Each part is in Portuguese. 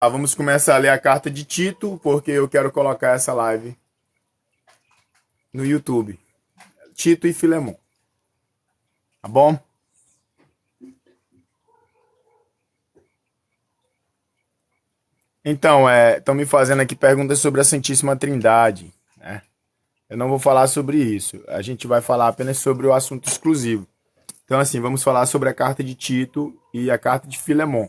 Vamos começar a ler a carta de Tito, porque eu quero colocar essa live no YouTube. Tito e Filemon. Tá bom? Então, estão me fazendo aqui perguntas sobre a Santíssima Trindade, né? Eu não vou falar sobre isso. A gente vai falar apenas sobre o assunto exclusivo. Então, assim, vamos falar sobre a carta de Tito e a carta de Filemon.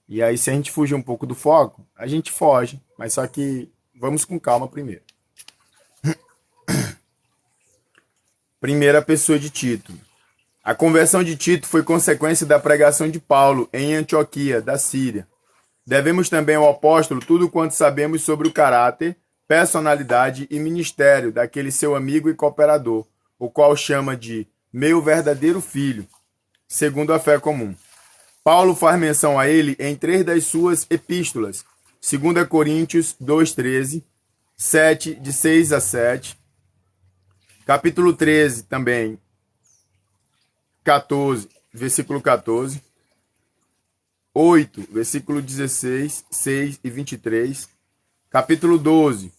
E aí, se a gente fugir um pouco do foco, a gente foge. Mas só que vamos com calma primeiro. Primeira pessoa de Tito. A conversão de Tito foi consequência da pregação de Paulo em Antioquia, da Síria. Devemos também ao apóstolo tudo quanto sabemos sobre o caráter, personalidade e ministério daquele seu amigo e cooperador, o qual chama de meu verdadeiro filho, segundo a fé comum. Paulo faz menção a ele em 3 das suas epístolas, 2 Coríntios 2,13, 7, de 6 a 7, capítulo 13 também, 14, versículo 14, 8, versículo 16, 6 e 23, capítulo 12,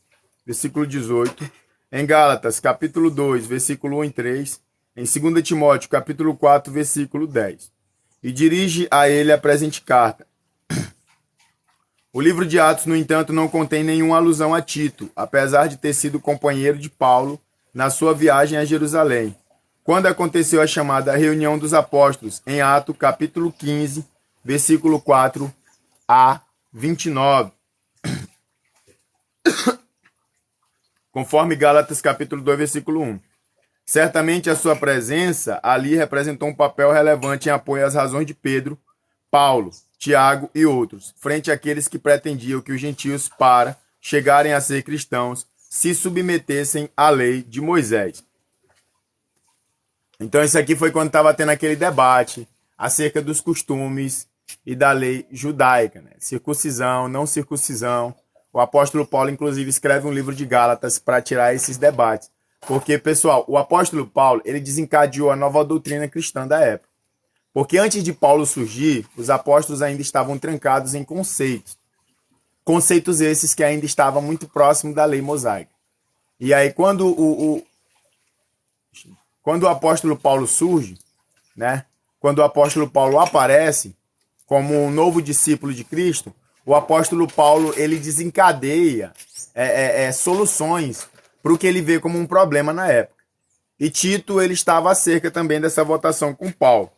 versículo 18, em Gálatas, capítulo 2, versículo 1 e 3, em 2 Timóteo, capítulo 4, versículo 10. E dirige a ele a presente carta. O livro de Atos, no entanto, não contém nenhuma alusão a Tito, apesar de ter sido companheiro de Paulo na sua viagem a Jerusalém, quando aconteceu a chamada reunião dos apóstolos, em Atos, capítulo 15, versículo 4 a 29. Conforme Gálatas, capítulo 2, versículo 1. Certamente a sua presença ali representou um papel relevante em apoio às razões de Pedro, Paulo, Tiago e outros, frente àqueles que pretendiam que os gentios, para chegarem a ser cristãos, se submetessem à lei de Moisés. Então isso aqui foi quando estava tendo aquele debate acerca dos costumes e da lei judaica, né? Circuncisão, não circuncisão. O apóstolo Paulo, inclusive, escreve um livro de Gálatas para tirar esses debates. Porque, pessoal, o apóstolo Paulo, ele desencadeou a nova doutrina cristã da época. Porque antes de Paulo surgir, os apóstolos ainda estavam trancados em conceitos. Conceitos esses que ainda estavam muito próximos da lei mosaica. E aí, quando o apóstolo Paulo surge, né? Quando o apóstolo Paulo aparece como um novo discípulo de Cristo, o apóstolo Paulo, ele desencadeia soluções para o que ele vê como um problema na época. E Tito, ele estava acerca também dessa votação com Paulo.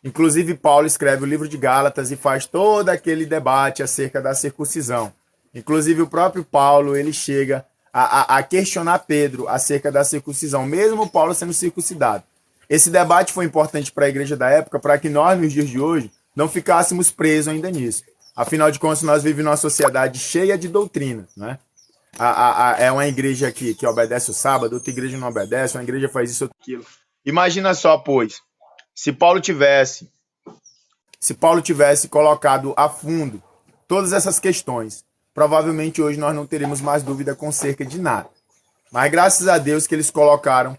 Inclusive, Paulo escreve o livro de Gálatas e faz todo aquele debate acerca da circuncisão. Inclusive, o próprio Paulo, ele chega a questionar Pedro acerca da circuncisão, mesmo Paulo sendo circuncidado. Esse debate foi importante para a igreja da época, para que nós, nos dias de hoje, não ficássemos presos ainda nisso. Afinal de contas, nós vivemos numa sociedade cheia de doutrinas, né? É uma igreja que obedece o sábado, outra igreja não obedece, uma igreja faz isso, outra aquilo. Imagina só, pois, se Paulo tivesse colocado a fundo todas essas questões, provavelmente hoje nós não teremos mais dúvida com cerca de nada. Mas graças a Deus que eles colocaram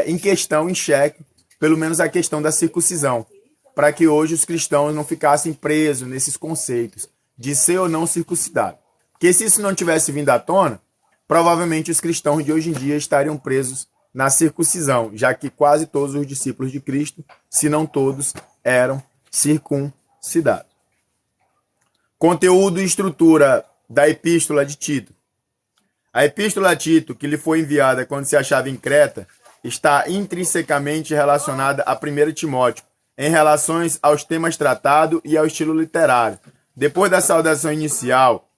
em questão, em xeque, pelo menos a questão da circuncisão, para que hoje os cristãos não ficassem presos nesses conceitos de ser ou não circuncidado. Porque se isso não tivesse vindo à tona, provavelmente os cristãos de hoje em dia estariam presos na circuncisão, já que quase todos os discípulos de Cristo, se não todos, eram circuncidados. Conteúdo e estrutura da Epístola de Tito. A Epístola a Tito, que lhe foi enviada quando se achava em Creta, está intrinsecamente relacionada a 1 Timóteo, em relações aos temas tratados e ao estilo literário. Depois da saudação inicial,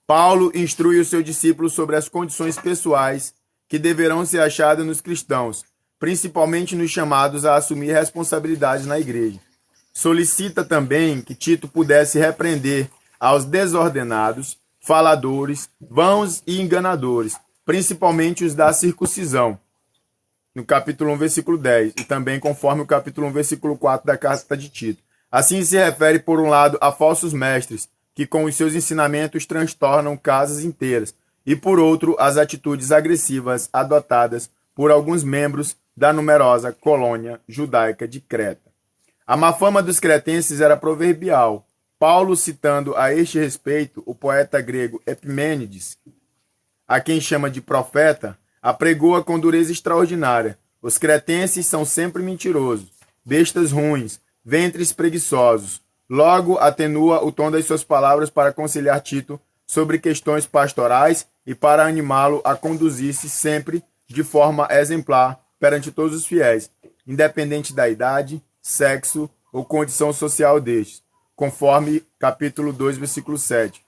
Paulo instrui o seu discípulo sobre as condições pessoais que deverão ser achadas nos cristãos, principalmente nos chamados a assumir responsabilidades na igreja. Solicita também que Tito pudesse repreender aos desordenados, faladores, vãos e enganadores, principalmente os da circuncisão, no capítulo 1, versículo 10, e também conforme o capítulo 1, versículo 4 da carta de Tito. Assim se refere, por um lado, a falsos mestres, que com os seus ensinamentos transtornam casas inteiras, e por outro, as atitudes agressivas adotadas por alguns membros da numerosa colônia judaica de Creta. A má fama dos cretenses era proverbial, Paulo, citando a este respeito o poeta grego Epimênides, a quem chama de profeta, apregou-a com dureza extraordinária. Os cretenses são sempre mentirosos, bestas ruins, ventres preguiçosos. Logo atenua o tom das suas palavras para aconselhar Tito sobre questões pastorais e para animá-lo a conduzir-se sempre de forma exemplar perante todos os fiéis, independente da idade, sexo ou condição social destes, conforme capítulo 2, versículo 7.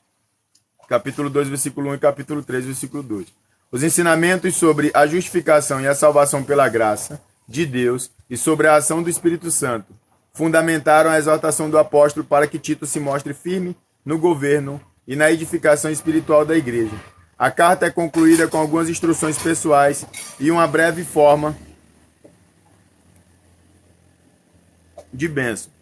Capítulo 2, versículo 1 e capítulo 3, versículo 2. Os ensinamentos sobre a justificação e a salvação pela graça de Deus e sobre a ação do Espírito Santo fundamentaram a exortação do apóstolo para que Tito se mostre firme no governo e na edificação espiritual da igreja. A carta é concluída com algumas instruções pessoais e uma breve forma de bênção.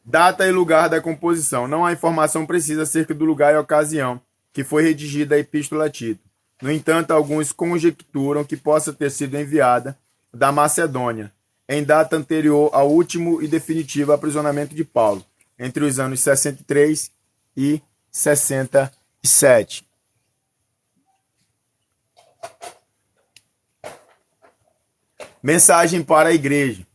Data e lugar da composição. Não há informação precisa acerca do lugar e ocasião que foi redigida a Epístola a Tito. No entanto, alguns conjecturam que possa ter sido enviada da Macedônia, em data anterior ao último e definitivo aprisionamento de Paulo, entre os anos 63 e 67. Mensagem para a igreja.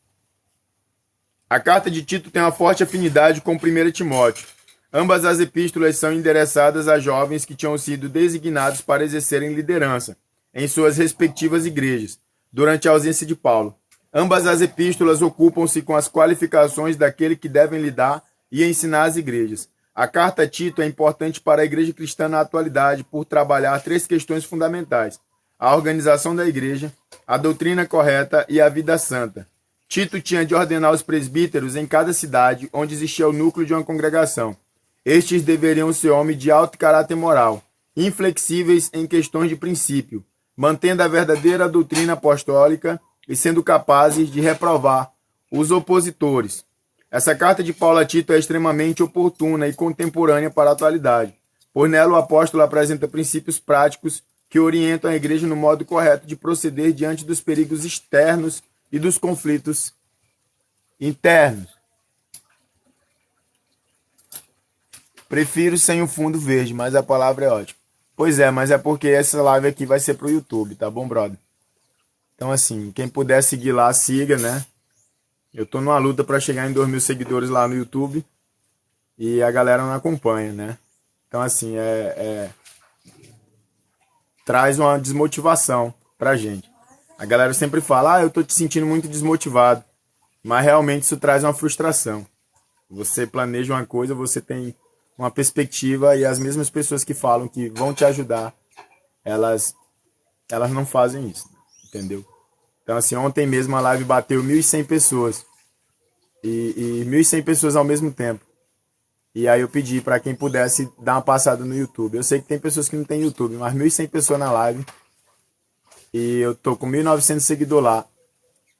A carta de Tito tem uma forte afinidade com 1 Timóteo. Ambas as epístolas são endereçadas a jovens que tinham sido designados para exercerem liderança em suas respectivas igrejas, durante a ausência de Paulo. Ambas as epístolas ocupam-se com as qualificações daquele que devem lidar e ensinar as igrejas. A carta a Tito é importante para a igreja cristã na atualidade por trabalhar 3 questões fundamentais: a organização da igreja, a doutrina correta e a vida santa. Tito tinha de ordenar os presbíteros em cada cidade onde existia o núcleo de uma congregação. Estes deveriam ser homens de alto caráter moral, inflexíveis em questões de princípio, mantendo a verdadeira doutrina apostólica e sendo capazes de reprovar os opositores. Essa carta de Paulo a Tito é extremamente oportuna e contemporânea para a atualidade, pois nela o apóstolo apresenta princípios práticos que orientam a igreja no modo correto de proceder diante dos perigos externos e dos conflitos internos. Prefiro sem o fundo verde, mas a palavra é ótima. Pois é, mas é porque essa live aqui vai ser pro YouTube, tá bom, brother? Então, assim, quem puder seguir lá, siga, né? Eu tô numa luta para chegar em 2.000 seguidores lá no YouTube e a galera não acompanha, né? Então, assim, traz uma desmotivação pra gente. A galera sempre fala, eu tô te sentindo muito desmotivado. Mas realmente isso traz uma frustração. Você planeja uma coisa, você tem uma perspectiva e as mesmas pessoas que falam que vão te ajudar, elas não fazem isso, entendeu? Então, assim, ontem mesmo a live bateu 1.100 pessoas. E 1.100 pessoas ao mesmo tempo. E aí eu pedi para quem pudesse dar uma passada no YouTube. Eu sei que tem pessoas que não tem YouTube, mas 1.100 pessoas na live. E eu tô com 1.900 seguidores lá.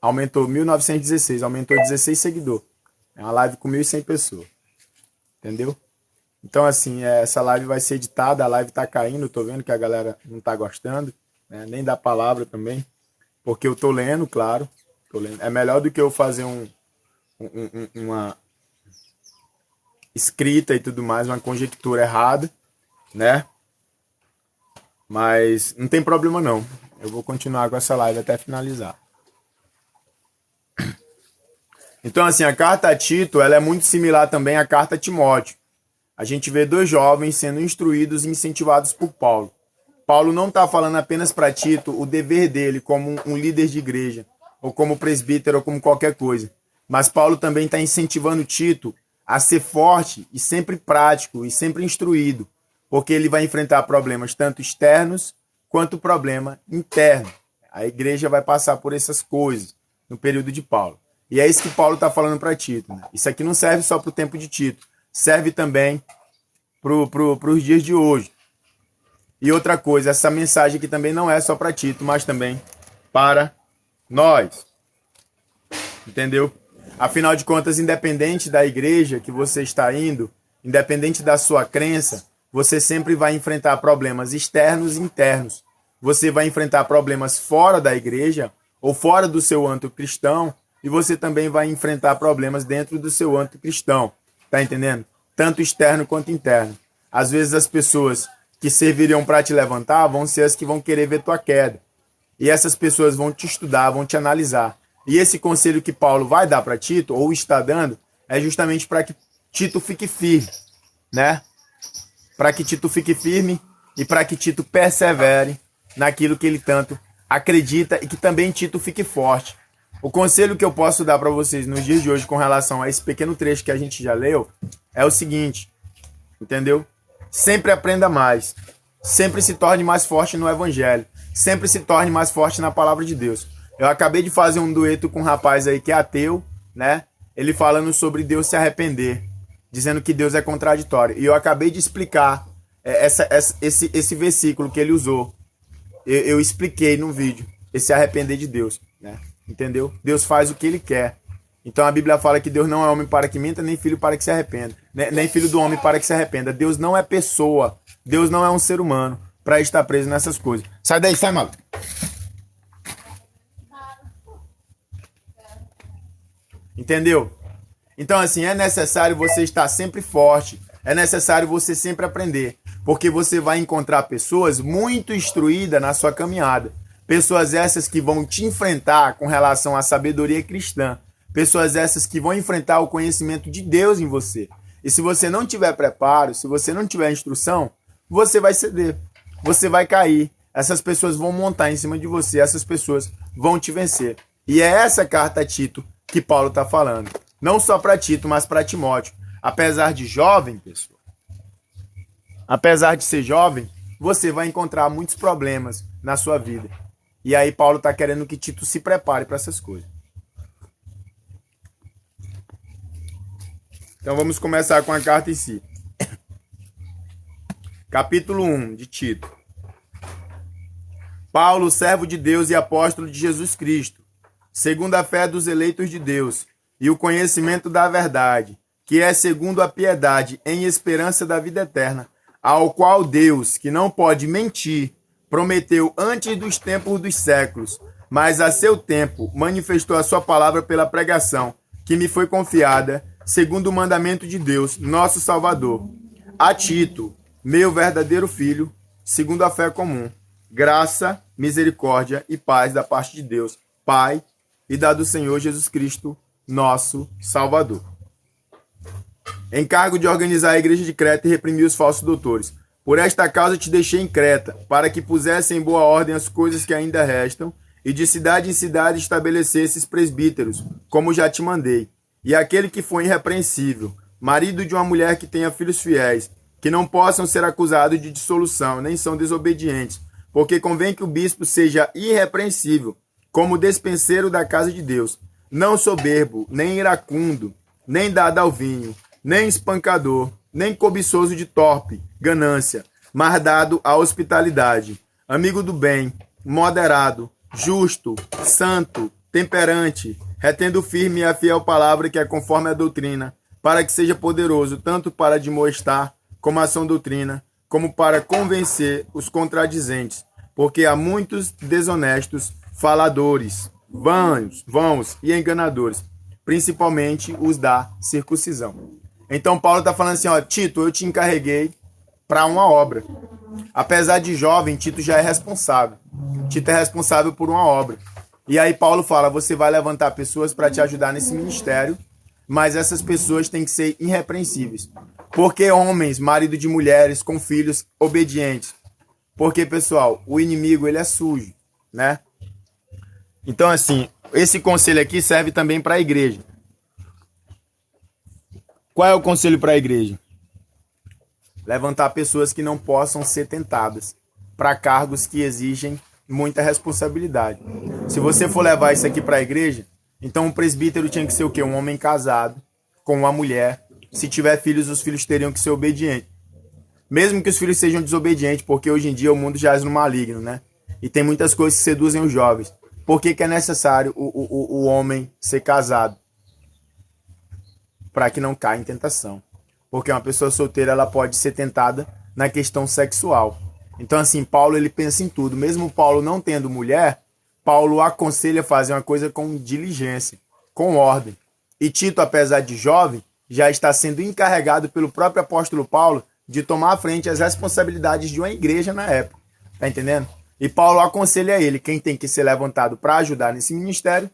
Aumentou 1.916, aumentou 16 seguidores. É uma live com 1.100 pessoas. Entendeu? Então, assim, essa live vai ser editada, a live tá caindo, eu tô vendo que a galera não tá gostando, né? Nem da palavra também. Porque eu tô lendo, claro. Tô lendo. É melhor do que eu fazer uma escrita e tudo mais, uma conjectura errada, né? Mas não tem problema não. Eu vou continuar com essa live até finalizar. Então, assim, a carta a Tito, ela é muito similar também à carta a Timóteo. A gente vê 2 jovens sendo instruídos e incentivados por Paulo. Paulo não está falando apenas para Tito o dever dele como um líder de igreja, ou como presbítero, ou como qualquer coisa. Mas Paulo também está incentivando Tito a ser forte e sempre prático e sempre instruído, porque ele vai enfrentar problemas tanto externos quanto problema interno. A igreja vai passar por essas coisas no período de Paulo. E é isso que Paulo está falando para Tito, né? Isso aqui não serve só para o tempo de Tito, serve também para os dias de hoje. E outra coisa, essa mensagem aqui também não é só para Tito, mas também para nós. Entendeu? Afinal de contas, independente da igreja que você está indo, independente da sua crença, você sempre vai enfrentar problemas externos e internos. Você vai enfrentar problemas fora da igreja ou fora do seu âmbito cristão, e você também vai enfrentar problemas dentro do seu âmbito cristão. Tá entendendo? tanto externo quanto interno. Às vezes as pessoas que serviriam para te levantar vão ser as que vão querer ver tua queda. E essas pessoas vão te estudar, vão te analisar. E esse conselho que Paulo vai dar para Tito, ou está dando, é justamente para que Tito fique firme, né? Para que Tito fique firme e para que Tito persevere naquilo que ele tanto acredita e que também Tito fique forte. O conselho que eu posso dar para vocês nos dias de hoje com relação a esse pequeno trecho que a gente já leu é o seguinte, entendeu? Sempre aprenda mais, sempre se torne mais forte no evangelho, sempre se torne mais forte na palavra de Deus. Eu acabei de fazer um dueto com um rapaz aí que é ateu, né? Ele falando sobre Deus se arrepender, dizendo que Deus é contraditório. E eu acabei de explicar esse versículo que ele usou. Eu expliquei no vídeo, esse arrepender de Deus, né? Entendeu? Deus faz o que ele quer. Então a Bíblia fala que Deus não é homem para que minta, nem filho para que se arrependa. Nem filho do homem para que se arrependa. Deus não é pessoa. Deus não é um ser humano para estar preso nessas coisas. Sai daí, sai, maluco. Entendeu? Então assim, é necessário você estar sempre forte. É necessário você sempre aprender. Porque você vai encontrar pessoas muito instruídas na sua caminhada. Pessoas essas que vão te enfrentar com relação à sabedoria cristã. Pessoas essas que vão enfrentar o conhecimento de Deus em você. E se você não tiver preparo, se você não tiver instrução, você vai ceder. Você vai cair. Essas pessoas vão montar em cima de você. Essas pessoas vão te vencer. E é essa carta a Tito que Paulo está falando. Não só para Tito, mas para Timóteo. Apesar de jovem, pessoal, apesar de ser jovem, você vai encontrar muitos problemas na sua vida. E aí Paulo está querendo que Tito se prepare para essas coisas. Então vamos começar com a carta em si. Capítulo 1 de Tito. Paulo, servo de Deus e apóstolo de Jesus Cristo, segundo a fé dos eleitos de Deus e o conhecimento da verdade, que é segundo a piedade em esperança da vida eterna, ao qual Deus, que não pode mentir, prometeu antes dos tempos dos séculos, mas a seu tempo manifestou a sua palavra pela pregação, que me foi confiada, segundo o mandamento de Deus, nosso Salvador. A Tito, meu verdadeiro filho, segundo a fé comum, graça, misericórdia e paz da parte de Deus, Pai, e da do Senhor Jesus Cristo, nosso Salvador. Encargo de organizar a igreja de Creta e reprimir os falsos doutores. Por esta causa te deixei em Creta, para que pusesse em boa ordem as coisas que ainda restam, e de cidade em cidade estabelecesses presbíteros, como já te mandei. E aquele que for irrepreensível, marido de uma mulher que tenha filhos fiéis, que não possam ser acusados de dissolução, nem são desobedientes, porque convém que o bispo seja irrepreensível, como despenseiro da casa de Deus, não soberbo, nem iracundo, nem dado ao vinho, nem espancador, nem cobiçoso de torpe ganância, mas dado à hospitalidade, amigo do bem, moderado, justo, santo, temperante, retendo firme a fiel palavra que é conforme a doutrina, para que seja poderoso tanto para admoestar como a sã doutrina, como para convencer os contradizentes, porque há muitos desonestos faladores, vãos e enganadores, principalmente os da circuncisão. Então Paulo está falando assim, ó, Tito, eu te encarreguei para uma obra. Apesar de jovem, Tito já é responsável. Tito é responsável por uma obra. E aí Paulo fala, você vai levantar pessoas para te ajudar nesse ministério, mas essas pessoas têm que ser irrepreensíveis. Porque homens, marido de mulheres, com filhos obedientes. Porque, pessoal, o inimigo, ele é sujo, né? Então, assim, esse conselho aqui serve também para a igreja. Qual é o conselho para a igreja? Levantar pessoas que não possam ser tentadas para cargos que exigem muita responsabilidade. Se você for levar isso aqui para a igreja, então um presbítero tinha que ser o quê? Um homem casado com uma mulher. Se tiver filhos, os filhos teriam que ser obedientes. Mesmo que os filhos sejam desobedientes, porque hoje em dia o mundo jaz no maligno, né? E tem muitas coisas que seduzem os jovens. Por que é necessário o homem ser casado? Para que não caia em tentação. Porque uma pessoa solteira, ela pode ser tentada na questão sexual. Então, assim, Paulo, ele pensa em tudo. Mesmo Paulo não tendo mulher, Paulo aconselha a fazer uma coisa com diligência, com ordem. E Tito, apesar de jovem, já está sendo encarregado pelo próprio apóstolo Paulo de tomar à frente as responsabilidades de uma igreja na época. Tá entendendo? E Paulo aconselha ele, quem tem que ser levantado para ajudar nesse ministério,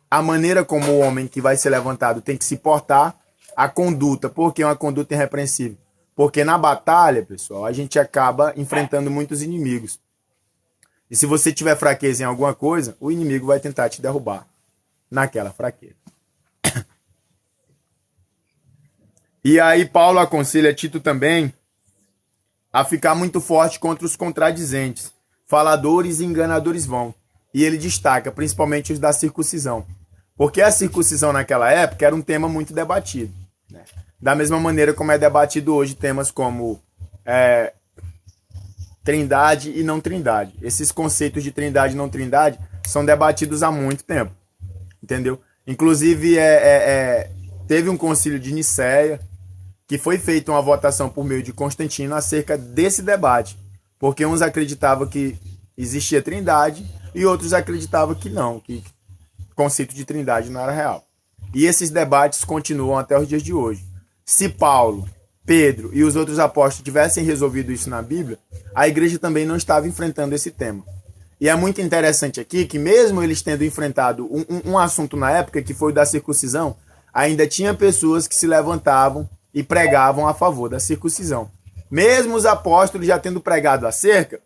a maneira como o homem que vai ser levantado tem que se portar, a conduta. Por que uma conduta irrepreensível? Porque na batalha, pessoal, a gente acaba enfrentando muitos inimigos. E se você tiver fraqueza em alguma coisa, o inimigo vai tentar te derrubar naquela fraqueza. E aí Paulo aconselha Tito também a ficar muito forte contra os contradizentes, faladores e enganadores vão. E ele destaca principalmente os da circuncisão. Porque a circuncisão naquela época era um tema muito debatido, né? Da mesma maneira como é debatido hoje temas como trindade e não trindade. Esses conceitos de trindade e não trindade são debatidos há muito tempo, entendeu? Inclusive, teve um concílio de Nicéia que foi feita uma votação por meio de Constantino acerca desse debate, porque uns acreditavam que existia trindade e outros acreditavam que não, que o conceito de trindade não era real. E esses debates continuam até os dias de hoje. Se Paulo, Pedro e os outros apóstolos tivessem resolvido isso na Bíblia, a igreja também não estava enfrentando esse tema. E é muito interessante aqui que mesmo eles tendo enfrentado um assunto na época, que foi o da circuncisão, ainda tinha pessoas que se levantavam e pregavam a favor da circuncisão. Mesmo os apóstolos já tendo pregado acerca,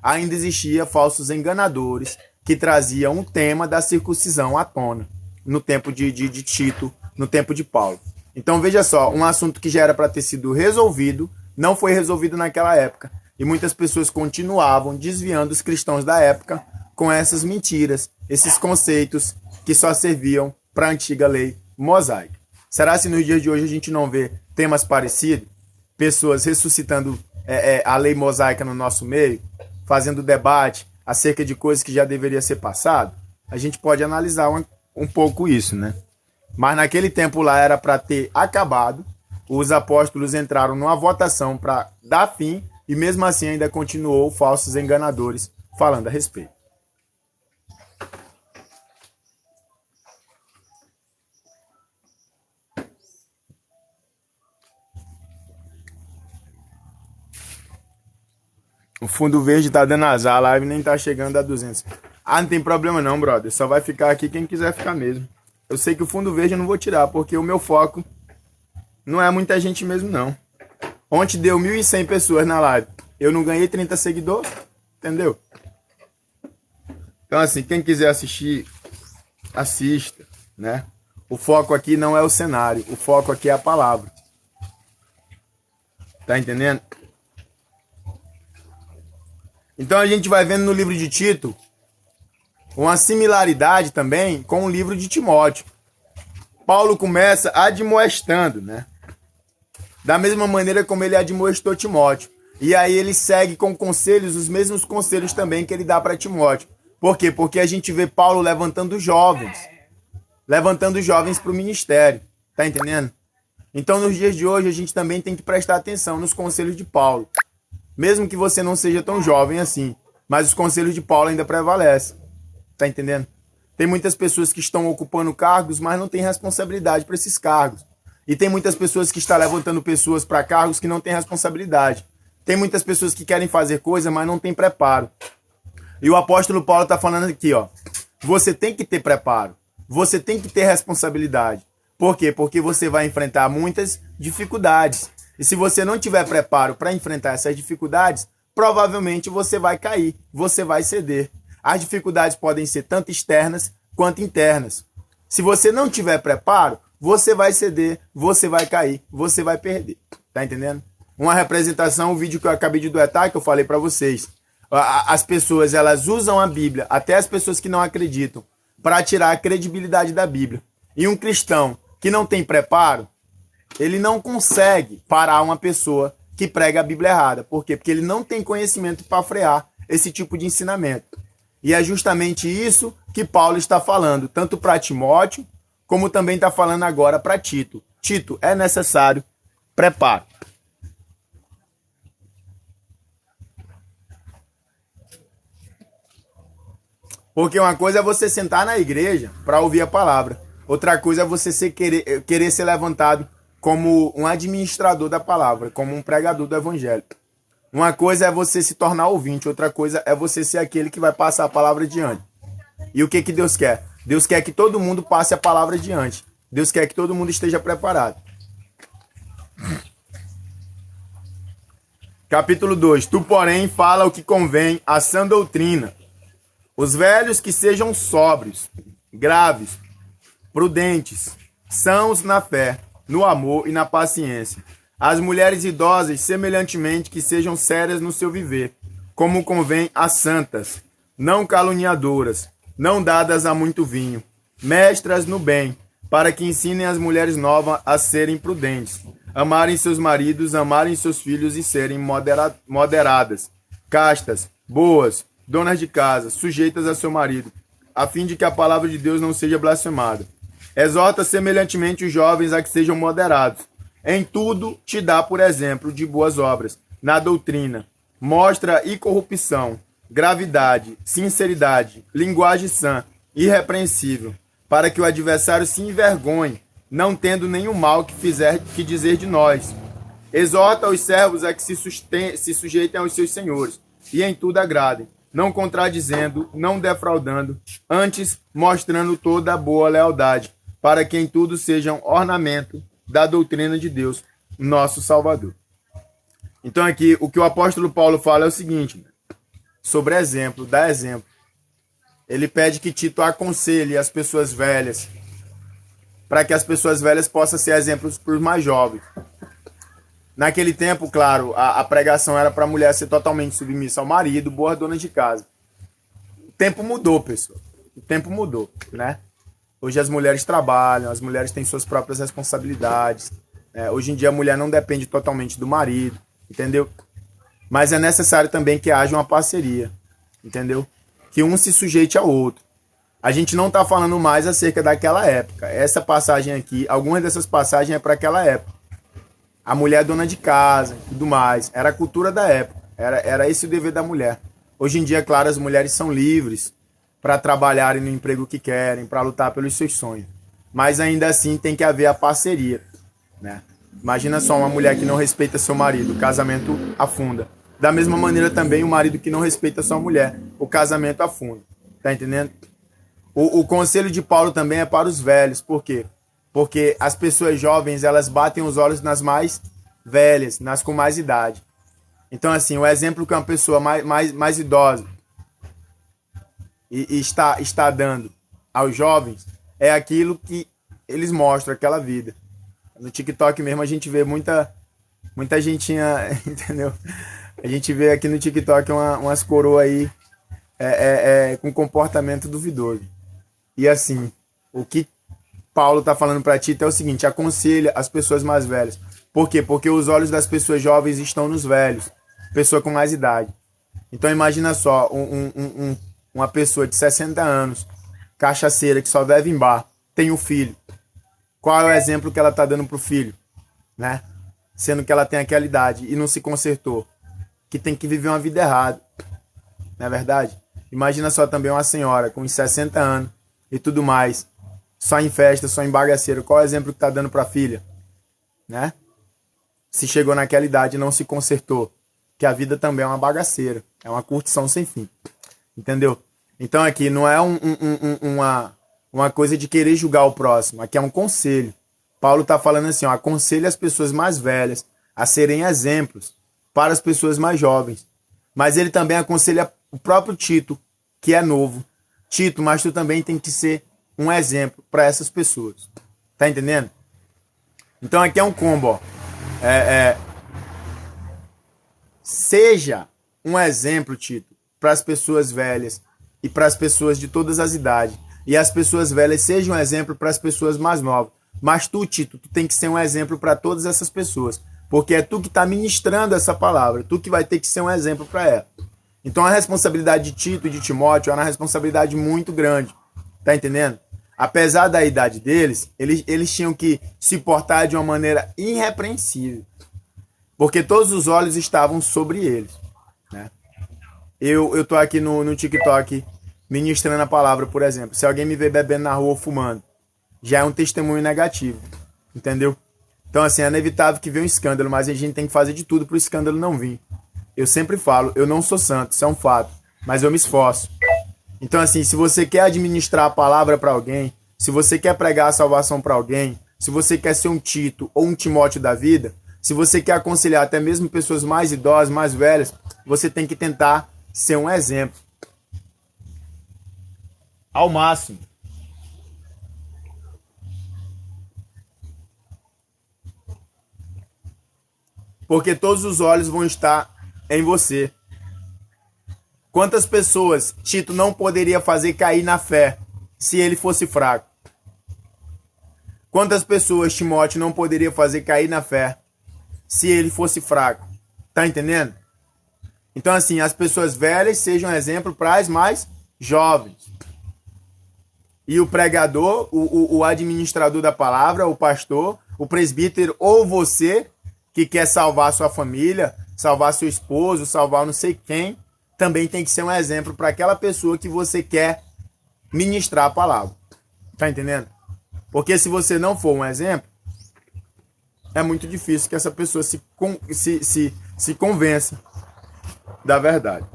ainda existia falsos enganadores que traziam o tema da circuncisão à tona, no tempo de Tito, no tempo de Paulo. Então veja só, um assunto que já era para ter sido resolvido, não foi resolvido naquela época. E muitas pessoas continuavam desviando os cristãos da época com essas mentiras, esses conceitos que só serviam para a antiga lei mosaica. Será se nos dias de hoje a gente não vê temas parecidos? Pessoas ressuscitando a lei mosaica no nosso meio, fazendo debate acerca de coisas que já deveria ser passado? A gente pode analisar um pouco isso, né? Mas naquele tempo lá era para ter acabado, os apóstolos entraram numa votação para dar fim e mesmo assim ainda continuou falsos enganadores falando a respeito. O fundo verde tá dando azar, a live nem tá chegando a 200. Ah, não tem problema não, brother. Só vai ficar aqui quem quiser ficar mesmo. Eu sei que o fundo verde eu não vou tirar, porque o meu foco não é muita gente mesmo, não. Ontem deu 1.100 pessoas na live. Eu não ganhei 30 seguidores, entendeu? Então, assim, quem quiser assistir, assista, né? O foco aqui não é o cenário, o foco aqui é a palavra. Tá entendendo? Então a gente vai vendo no livro de Tito uma similaridade também com o livro de Timóteo. Paulo começa admoestando, né? Da mesma maneira como ele admoestou Timóteo. E aí ele segue com conselhos, os mesmos conselhos também que ele dá para Timóteo. Por quê? Porque a gente vê Paulo levantando jovens para o ministério. Tá entendendo? Então nos dias de hoje a gente também tem que prestar atenção nos conselhos de Paulo. Mesmo que você não seja tão jovem assim, mas os conselhos de Paulo ainda prevalecem. Tá entendendo? Tem muitas pessoas que estão ocupando cargos, mas não têm responsabilidade para esses cargos. E tem muitas pessoas que estão levantando pessoas para cargos que não têm responsabilidade. Tem muitas pessoas que querem fazer coisa, mas não têm preparo. E o apóstolo Paulo está falando aqui, ó. Você tem que ter preparo. Você tem que ter responsabilidade. Por quê? Porque você vai enfrentar muitas dificuldades. E se você não tiver preparo para enfrentar essas dificuldades, provavelmente você vai cair, você vai ceder. As dificuldades podem ser tanto externas quanto internas. Se você não tiver preparo, você vai ceder, você vai cair, você vai perder. Tá entendendo? Uma representação, o vídeo que eu acabei de duetar, que eu falei para vocês. As pessoas, elas usam a Bíblia, até as pessoas que não acreditam, para tirar a credibilidade da Bíblia. E um cristão que não tem preparo, ele não consegue parar uma pessoa que prega a Bíblia errada. Por quê? Porque ele não tem conhecimento para frear esse tipo de ensinamento. E é justamente isso que Paulo está falando, tanto para Timóteo, como também está falando agora para Tito. Tito, é necessário preparo. Porque uma coisa é você sentar na igreja para ouvir a palavra. Outra coisa é você querer ser levantado como um administrador da palavra, como um pregador do evangelho. Uma coisa é você se tornar ouvinte, outra coisa é você ser aquele que vai passar a palavra adiante. E o que Deus quer? Deus quer que todo mundo passe a palavra adiante. Deus quer que todo mundo esteja preparado. Capítulo 2. Tu, porém, fala o que convém à sã doutrina. Os velhos que sejam sóbrios, graves, prudentes, sãos na fé, no amor e na paciência. As mulheres idosas, semelhantemente, que sejam sérias no seu viver, como convém a santas, não caluniadoras, não dadas a muito vinho, mestras no bem, para que ensinem as mulheres novas a serem prudentes, amarem seus maridos, amarem seus filhos e serem moderadas, castas, boas, donas de casa, sujeitas a seu marido, a fim de que a palavra de Deus não seja blasfemada. Exorta semelhantemente os jovens a que sejam moderados. Em tudo te dá por exemplo de boas obras, na doutrina. Mostra incorrupção, gravidade, sinceridade, linguagem sã, irrepreensível, para que o adversário se envergonhe, não tendo nenhum mal que dizer de nós. Exorta os servos a que se sujeitem aos seus senhores, e em tudo agradem, não contradizendo, não defraudando, antes mostrando toda a boa lealdade, para que em tudo sejam ornamento da doutrina de Deus, nosso Salvador. Então aqui, o que o apóstolo Paulo fala é o seguinte, sobre exemplo, dá exemplo. Ele pede que Tito aconselhe as pessoas velhas, para que as pessoas velhas possam ser exemplos para os mais jovens. Naquele tempo, claro, a pregação era para a mulher ser totalmente submissa ao marido, boa dona de casa. O tempo mudou, pessoal. O tempo mudou, né? Hoje as mulheres trabalham, as mulheres têm suas próprias responsabilidades. Hoje em dia a mulher não depende totalmente do marido, entendeu? Mas é necessário também que haja uma parceria, entendeu? Que um se sujeite ao outro. A gente não está falando mais acerca daquela época. Essa passagem aqui, algumas dessas passagens é para aquela época. A mulher é dona de casa, tudo mais. Era a cultura da época. Era esse o dever da mulher. Hoje em dia, claro, as mulheres são livres para trabalharem no emprego que querem, para lutar pelos seus sonhos. Mas ainda assim tem que haver a parceria, né? Imagina só uma mulher que não respeita seu marido, o casamento afunda. Da mesma maneira também o marido que não respeita sua mulher, o casamento afunda. Tá entendendo? O conselho de Paulo também é para os velhos. Por quê? Porque as pessoas jovens, elas batem os olhos nas mais velhas, nas com mais idade. Então, assim, o exemplo que uma pessoa mais idosa e está dando aos jovens é aquilo que eles mostram, aquela vida. No TikTok mesmo a gente vê muita gentinha, entendeu? A gente vê aqui no TikTok umas coroas aí com comportamento duvidoso. E assim, o que Paulo está falando para Tito é o seguinte: aconselha as pessoas mais velhas. Por quê? Porque os olhos das pessoas jovens estão nos velhos, pessoa com mais idade. Então imagina só, uma pessoa de 60 anos, cachaceira, que só bebe em bar, tem um filho. Qual é o exemplo que ela está dando pro filho, né? Sendo que ela tem aquela idade e não se consertou, que tem que viver uma vida errada, não é verdade? Imagina só também uma senhora com uns 60 anos e tudo mais, só em festa, só em bagaceiro. Qual é o exemplo que está dando para a filha, né? Se chegou naquela idade e não se consertou, que a vida também é uma bagaceira, é uma curtição sem fim, entendeu? Então aqui não é uma coisa de querer julgar o próximo, aqui é um conselho. Paulo está falando assim, ó, aconselha as pessoas mais velhas a serem exemplos para as pessoas mais jovens. Mas ele também aconselha o próprio Tito, que é novo. Tito, mas tu também tem que ser um exemplo para essas pessoas. Tá entendendo? Então aqui é um combo, ó. Seja um exemplo, Tito, para as pessoas velhas e para as pessoas de todas as idades. E as pessoas velhas sejam um exemplo para as pessoas mais novas. Mas tu, Tito, tu tem que ser um exemplo para todas essas pessoas. Porque é tu que está ministrando essa palavra. Tu que vai ter que ser um exemplo para ela. Então a responsabilidade de Tito e de Timóteo era uma responsabilidade muito grande. Tá entendendo? Apesar da idade deles, eles tinham que se portar de uma maneira irrepreensível. Porque todos os olhos estavam sobre eles, né? Eu tô aqui no TikTok ministrando a palavra, por exemplo. Se alguém me ver bebendo na rua ou fumando, já é um testemunho negativo, entendeu? Então, assim, é inevitável que venha um escândalo, mas a gente tem que fazer de tudo para o escândalo não vir. Eu sempre falo, eu não sou santo, isso é um fato, mas eu me esforço. Então, assim, se você quer administrar a palavra para alguém, se você quer pregar a salvação para alguém, se você quer ser um Tito ou um Timóteo da vida, se você quer aconselhar até mesmo pessoas mais idosas, mais velhas, você tem que tentar ser um exemplo. Ao máximo. Porque todos os olhos vão estar em você. Quantas pessoas Tito não poderia fazer cair na fé se ele fosse fraco? Quantas pessoas Timóteo não poderia fazer cair na fé se ele fosse fraco? Tá entendendo? Então, assim, as pessoas velhas sejam exemplo para as mais jovens. E o pregador, o administrador da palavra, o pastor, o presbítero ou você que quer salvar sua família, salvar seu esposo, salvar não sei quem, também tem que ser um exemplo para aquela pessoa que você quer ministrar a palavra. Tá entendendo? Porque se você não for um exemplo, é muito difícil que essa pessoa se convença da verdade.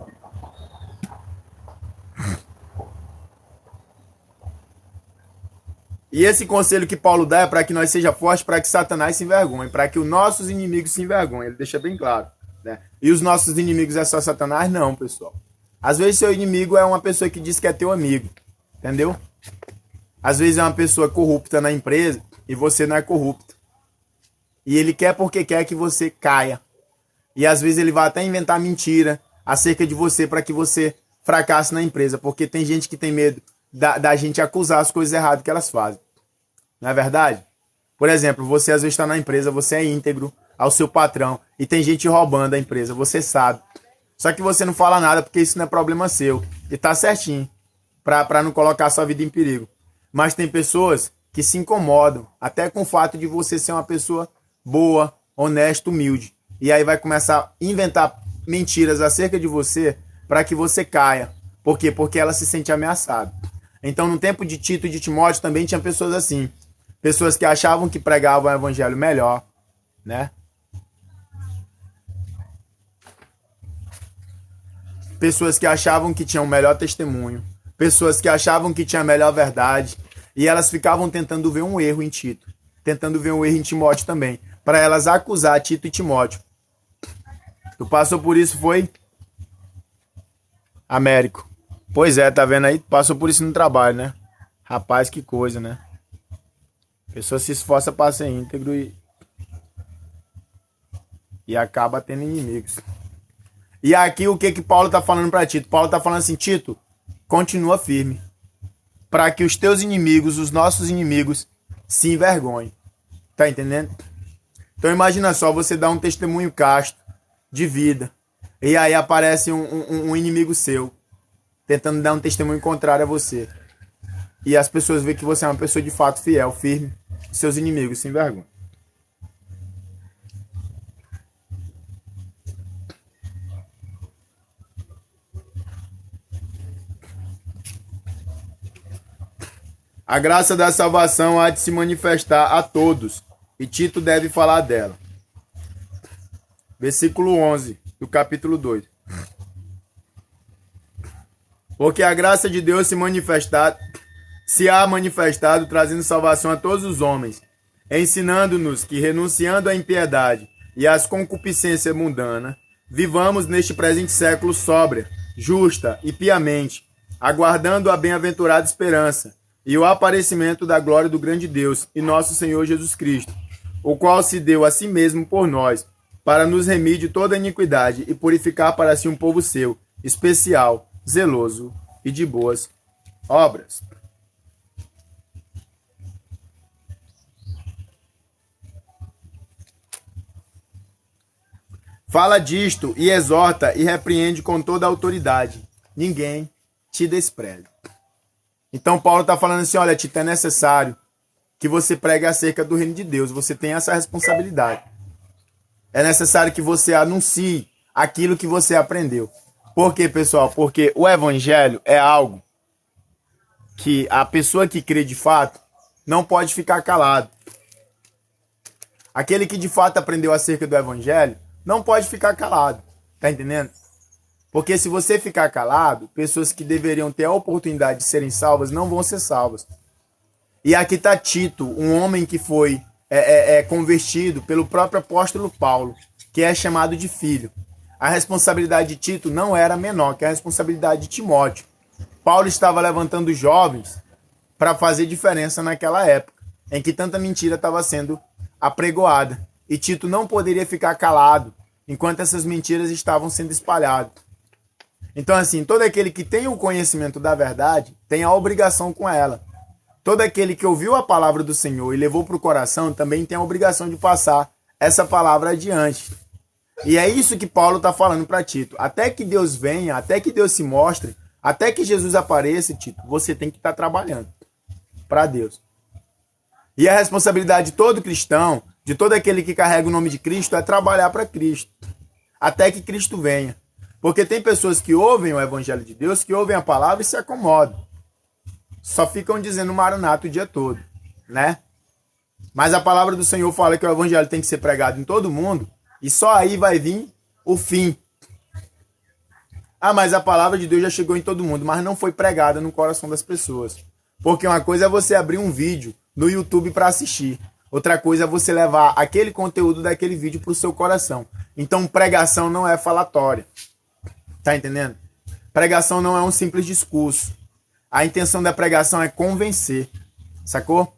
E esse conselho que Paulo dá é para que nós seja forte, para que Satanás se envergonhe, para que os nossos inimigos se envergonhem. Ele deixa bem claro. Né? E os nossos inimigos é só Satanás? Não, pessoal. Às vezes seu inimigo é uma pessoa que diz que é teu amigo. Entendeu? Às vezes é uma pessoa corrupta na empresa e você não é corrupto. E ele quer porque quer que você caia. E às vezes ele vai até inventar mentira acerca de você para que você fracasse na empresa. Porque tem gente que tem medo da gente acusar as coisas erradas que elas fazem. Não é verdade? Por exemplo, você às vezes está na empresa, você é íntegro ao seu patrão e tem gente roubando a empresa, você sabe. Só que você não fala nada porque isso não é problema seu. E tá certinho, para não colocar a sua vida em perigo. Mas tem pessoas que se incomodam até com o fato de você ser uma pessoa boa, honesta, humilde. E aí vai começar a inventar mentiras acerca de você para que você caia. Por quê? Porque ela se sente ameaçada. Então, no tempo de Tito e de Timóteo também tinha pessoas assim. Pessoas que achavam que pregavam o evangelho melhor, né? Pessoas que achavam que tinham o melhor testemunho. Pessoas que achavam que tinha a melhor verdade. E elas ficavam tentando ver um erro em Tito. Tentando ver um erro em Timóteo também. Para elas acusar Tito e Timóteo. Tu passou por isso, foi? Américo. Pois é, tá vendo aí? Passou por isso no trabalho, né? Rapaz, que coisa, né? A pessoa se esforça para ser íntegro e acaba tendo inimigos. E aqui o que Paulo tá falando para Tito? Paulo tá falando assim, Tito, continua firme. Para que os teus inimigos, os nossos inimigos, se envergonhem. Tá entendendo? Então imagina só, você dá um testemunho casto de vida. E aí aparece um inimigo seu. Tentando dar um testemunho contrário a você. E as pessoas veem que você é uma pessoa de fato fiel, firme. E seus inimigos se envergonham. A graça da salvação há de se manifestar a todos. E Tito deve falar dela. Versículo 11 do capítulo 2. Porque a graça de Deus se há manifestado, trazendo salvação a todos os homens, ensinando-nos que, renunciando à impiedade e às concupiscências mundanas, vivamos neste presente século sóbria, justa e piamente, aguardando a bem-aventurada esperança e o aparecimento da glória do grande Deus e nosso Senhor Jesus Cristo, o qual se deu a si mesmo por nós, para nos remir de toda iniquidade e purificar para si um povo seu, especial, zeloso e de boas obras. Fala disto e exorta e repreende com toda a autoridade. Ninguém te despreze. Então Paulo está falando assim, olha, Tito, é necessário que você pregue acerca do reino de Deus. Você tem essa responsabilidade. É necessário que você anuncie aquilo que você aprendeu. Por quê, pessoal? Porque o evangelho é algo que a pessoa que crê de fato não pode ficar calado. Aquele que de fato aprendeu acerca do evangelho não pode ficar calado, tá entendendo? Porque se você ficar calado, pessoas que deveriam ter a oportunidade de serem salvas não vão ser salvas. E aqui está Tito, um homem que foi convertido pelo próprio apóstolo Paulo, que é chamado de filho. A responsabilidade de Tito não era menor que a responsabilidade de Timóteo. Paulo estava levantando jovens para fazer diferença naquela época, em que tanta mentira estava sendo apregoada. E Tito não poderia ficar calado enquanto essas mentiras estavam sendo espalhadas. Então, assim, todo aquele que tem o conhecimento da verdade tem a obrigação com ela. Todo aquele que ouviu a palavra do Senhor e levou para o coração também tem a obrigação de passar essa palavra adiante. E é isso que Paulo está falando para Tito. Até que Deus venha, até que Deus se mostre, até que Jesus apareça, Tito, você tem que estar trabalhando para Deus. E a responsabilidade de todo cristão, de todo aquele que carrega o nome de Cristo, é trabalhar para Cristo. Até que Cristo venha. Porque tem pessoas que ouvem o evangelho de Deus, que ouvem a palavra e se acomodam. Só ficam dizendo Maranata o dia todo, né? Mas a palavra do Senhor fala que o evangelho tem que ser pregado em todo mundo e só aí vai vir o fim. Ah, mas a palavra de Deus já chegou em todo mundo, mas não foi pregada no coração das pessoas. Porque uma coisa é você abrir um vídeo no YouTube para assistir. Outra coisa é você levar aquele conteúdo daquele vídeo para o seu coração. Então pregação não é falatória. Tá entendendo? Pregação não é um simples discurso. A intenção da pregação é convencer. Sacou?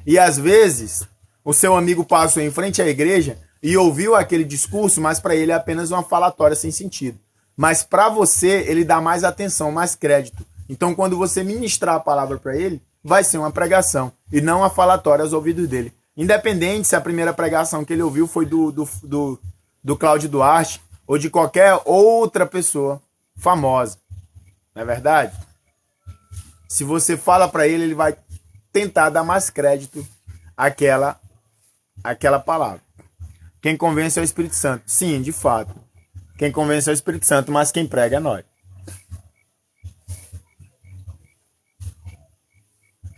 E às vezes, o seu amigo passou em frente à igreja e ouviu aquele discurso, mas para ele é apenas uma falatória sem sentido. Mas para você, ele dá mais atenção, mais crédito. Então, quando você ministrar a palavra para ele, vai ser uma pregação e não uma falatória aos ouvidos dele. Independente se a primeira pregação que ele ouviu foi do Cláudio Duarte ou de qualquer outra pessoa famosa. Não é verdade? Se você fala para ele, ele vai tentar dar mais crédito àquela palavra. Quem convence é o Espírito Santo. Sim, de fato. Quem convence é o Espírito Santo, mas quem prega é nós.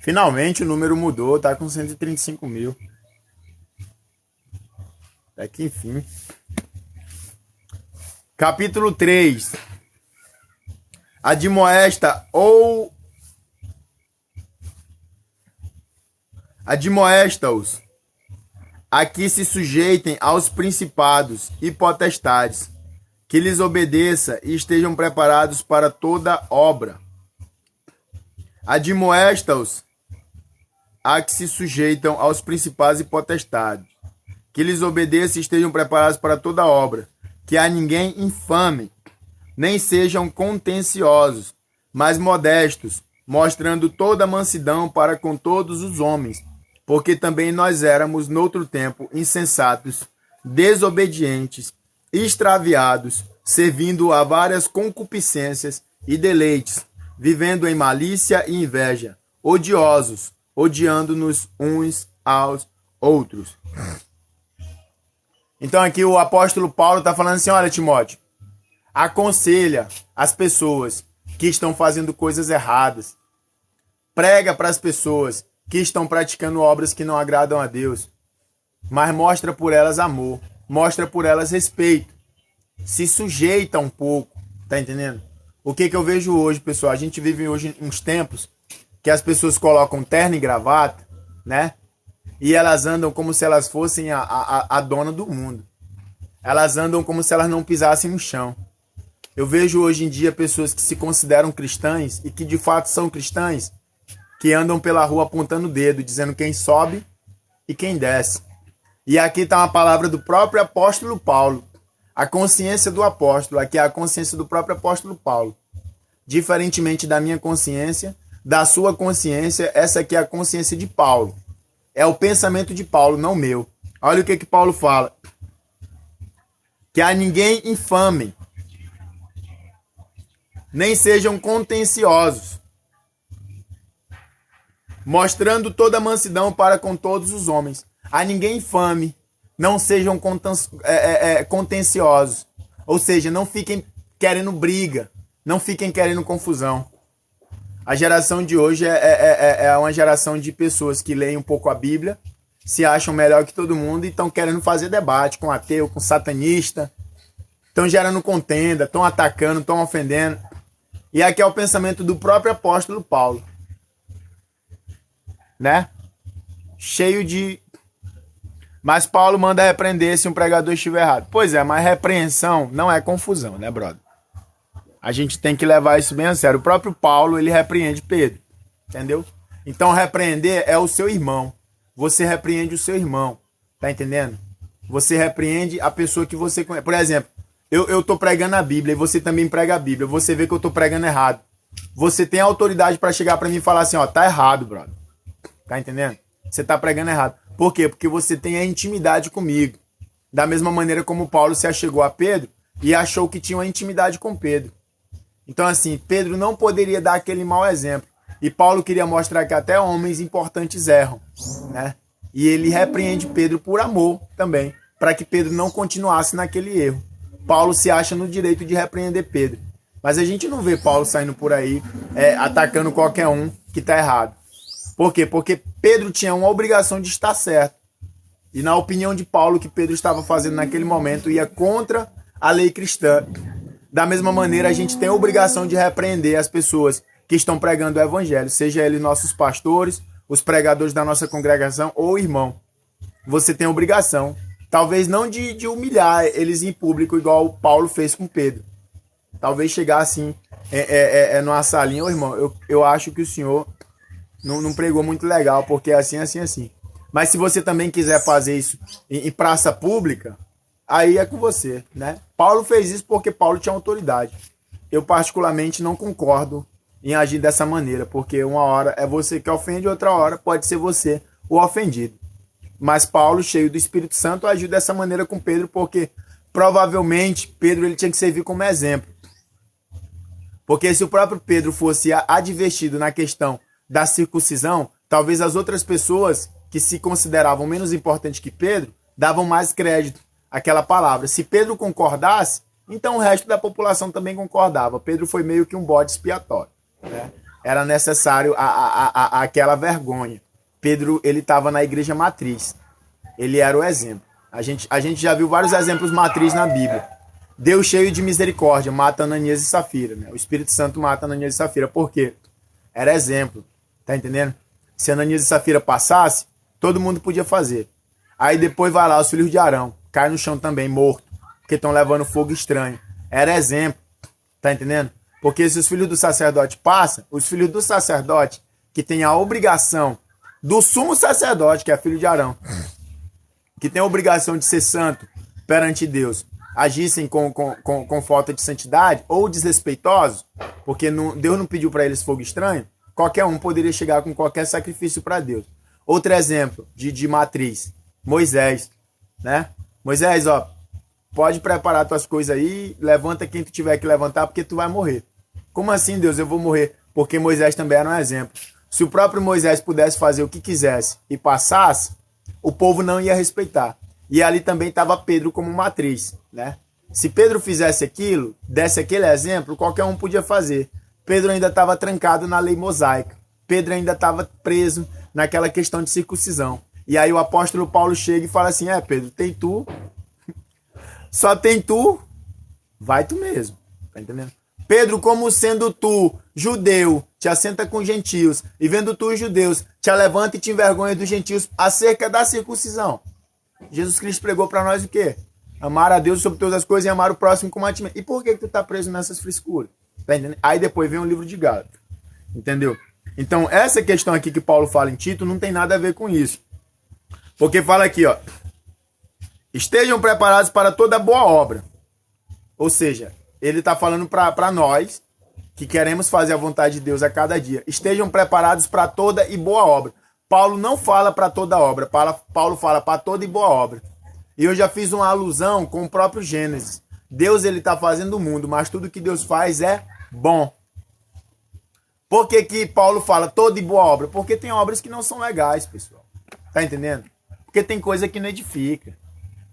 Finalmente o número mudou, tá com 135 mil. Até que enfim. Capítulo 3. Admoesta-os a que se sujeitem aos principados e potestades, que lhes obedeça e estejam preparados para toda obra. Admoesta-os a que se sujeitam aos principados e potestades, que lhes obedeça e estejam preparados para toda obra, que a ninguém infamem, nem sejam contenciosos, mas modestos, mostrando toda mansidão para com todos os homens, porque também nós éramos, noutro tempo, insensatos, desobedientes, extraviados, servindo a várias concupiscências e deleites, vivendo em malícia e inveja, odiosos, odiando-nos uns aos outros. Então aqui o apóstolo Paulo está falando assim, olha, Timóteo, aconselha as pessoas que estão fazendo coisas erradas. Prega para as pessoas que estão praticando obras que não agradam a Deus. Mas mostra por elas amor. Mostra por elas respeito. Se sujeita um pouco. Tá entendendo? O que eu vejo hoje, pessoal? A gente vive hoje uns tempos que as pessoas colocam terno e gravata, né? E elas andam como se elas fossem a dona do mundo. Elas andam como se elas não pisassem no chão. Eu vejo hoje em dia pessoas que se consideram cristãs e que de fato são cristãs, que andam pela rua apontando o dedo, dizendo quem sobe e quem desce. E aqui está uma palavra do próprio apóstolo Paulo. A consciência do apóstolo, aqui é a consciência do próprio apóstolo Paulo. Diferentemente da minha consciência, da sua consciência, essa aqui é a consciência de Paulo. É o pensamento de Paulo, não meu. Olha o que Paulo fala. Que a ninguém infamem, nem sejam contenciosos, mostrando toda a mansidão para com todos os homens. A ninguém infame, não sejam contenciosos. Ou seja, não fiquem querendo briga, não fiquem querendo confusão. A geração de hoje é uma geração de pessoas que leem um pouco a Bíblia, se acham melhor que todo mundo e estão querendo fazer debate com ateu, com satanista, estão gerando contenda, estão atacando, estão ofendendo. E aqui é o pensamento do próprio apóstolo Paulo, né? Cheio de... Mas Paulo manda repreender se um pregador estiver errado. Pois é, mas repreensão não é confusão, né, brother? A gente tem que levar isso bem a sério. O próprio Paulo, ele repreende Pedro, entendeu? Então, repreender é o seu irmão. Você repreende o seu irmão, tá entendendo? Você repreende a pessoa que você conhece. Por exemplo, eu tô pregando a Bíblia e você também prega a Bíblia. Você vê que eu tô pregando errado. Você tem autoridade para chegar para mim e falar assim, ó, tá errado, brother. Tá entendendo? Você tá pregando errado. Por quê? Porque você tem a intimidade comigo. Da mesma maneira como Paulo se achegou a Pedro e achou que tinha uma intimidade com Pedro. Então, assim, Pedro não poderia dar aquele mau exemplo. E Paulo queria mostrar que até homens importantes erram, né? E ele repreende Pedro por amor também, para que Pedro não continuasse naquele erro. Paulo se acha no direito de repreender Pedro. Mas a gente não vê Paulo saindo por aí atacando qualquer um que está errado. Por quê? Porque Pedro tinha uma obrigação de estar certo. E na opinião de Paulo, o que Pedro estava fazendo naquele momento ia contra a lei cristã. Da mesma maneira, a gente tem a obrigação de repreender as pessoas que estão pregando o evangelho, seja eles nossos pastores, os pregadores da nossa congregação ou irmão. Você tem a obrigação, talvez não de humilhar eles em público, igual o Paulo fez com Pedro. Talvez chegar assim, numa salinha, ô irmão, eu acho que o senhor não pregou muito legal, porque é assim, assim, assim. Mas se você também quiser fazer isso em praça pública, aí é com você, né? Paulo fez isso porque Paulo tinha autoridade. Eu particularmente não concordo em agir dessa maneira, porque uma hora é você que ofende, outra hora pode ser você o ofendido. Mas Paulo, cheio do Espírito Santo, agiu dessa maneira com Pedro, porque provavelmente Pedro ele tinha que servir como exemplo. Porque se o próprio Pedro fosse advertido na questão da circuncisão, talvez as outras pessoas que se consideravam menos importantes que Pedro davam mais crédito àquela palavra. Se Pedro concordasse, então o resto da população também concordava. Pedro foi meio que um bode expiatório, né? Era necessário aquela vergonha. Pedro, ele estava na igreja matriz. Ele era o exemplo. A gente já viu vários exemplos matriz na Bíblia. Deus cheio de misericórdia mata Ananias e Safira, né? O Espírito Santo mata Ananias e Safira. Por quê? Era exemplo. Tá entendendo? Se Ananias e Safira passasse, todo mundo podia fazer. Aí depois vai lá os filhos de Arão. Cai no chão também, morto. Porque estão levando fogo estranho. Era exemplo. Tá entendendo? Porque se os filhos do sacerdote passam, os filhos do sacerdote, que tem a obrigação do sumo sacerdote, que é filho de Arão, que tem a obrigação de ser santo perante Deus, agissem com falta de santidade ou desrespeitosos, porque Deus não pediu para eles fogo estranho, qualquer um poderia chegar com qualquer sacrifício para Deus. Outro exemplo de matriz, Moisés, né? Moisés, ó, pode preparar tuas coisas aí, levanta quem tu tiver que levantar, porque tu vai morrer. Como assim, Deus, eu vou morrer? Porque Moisés também era um exemplo. Se o próprio Moisés pudesse fazer o que quisesse e passasse, o povo não ia respeitar. E ali também estava Pedro como matriz, né? Se Pedro fizesse aquilo, desse aquele exemplo, qualquer um podia fazer. Pedro ainda estava trancado na lei mosaica. Pedro ainda estava preso naquela questão de circuncisão. E aí o apóstolo Paulo chega e fala assim, Pedro, tem tu, só tem tu, vai tu mesmo, tá entendendo? Pedro, como sendo tu, judeu, te assenta com gentios, e vendo tu os judeus, te levanta e te envergonha dos gentios acerca da circuncisão. Jesus Cristo pregou para nós o quê? Amar a Deus sobre todas as coisas e amar o próximo como a ti mesmo. E por que tu tá preso nessas frescuras? Tá entendendo? Aí depois vem o livro de Gálatas. Entendeu? Então, essa questão aqui que Paulo fala em Tito não tem nada a ver com isso. Porque fala aqui, ó. Estejam preparados para toda boa obra. Ou seja, ele está falando para nós que queremos fazer a vontade de Deus a cada dia. Estejam preparados para toda e boa obra. Paulo não fala para toda obra. Paulo fala para toda e boa obra. E eu já fiz uma alusão com o próprio Gênesis. Deus ele está fazendo o mundo, mas tudo que Deus faz é bom. Por que que Paulo fala toda e boa obra? Porque tem obras que não são legais, pessoal. Tá entendendo? Porque tem coisa que não edifica.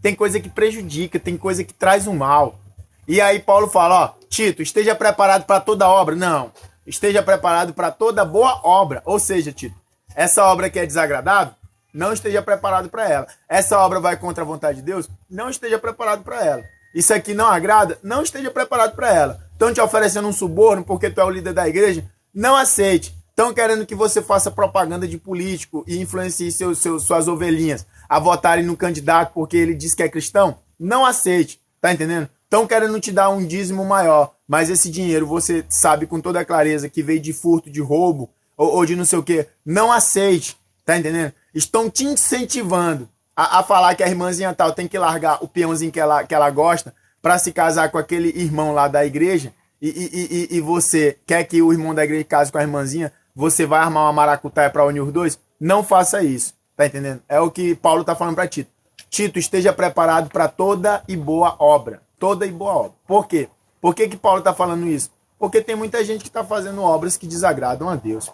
Tem coisa que prejudica, tem coisa que traz um mal. E aí Paulo fala, ó, Tito, esteja preparado para toda obra. Não, esteja preparado para toda boa obra. Ou seja, Tito, essa obra que é desagradável, Não esteja preparado para ela. Essa obra vai contra a vontade de Deus? Não esteja preparado para ela. Isso aqui não agrada? Não esteja preparado para ela. Estão te oferecendo um suborno porque tu é o líder da igreja? Não aceite. Estão querendo que você faça propaganda de político e influencie suas ovelhinhas a votarem no candidato porque ele diz que é cristão? Não aceite. Tá entendendo? Estão querendo te dar um dízimo maior, mas esse dinheiro você sabe com toda clareza que veio de furto, de roubo ou de não sei o quê. Não aceite. Tá entendendo? Estão te incentivando a falar que a irmãzinha tal tem que largar o peãozinho que ela gosta para se casar com aquele irmão lá da igreja e você quer que o irmão da igreja case com a irmãzinha, você vai armar uma maracutaia para unir os dois? Não faça isso, tá entendendo? É o que Paulo tá falando para Tito. Tito, esteja preparado para toda e boa obra. Toda e boa obra. Por quê? Por que Paulo tá falando isso? Porque tem muita gente que tá fazendo obras que desagradam a Deus.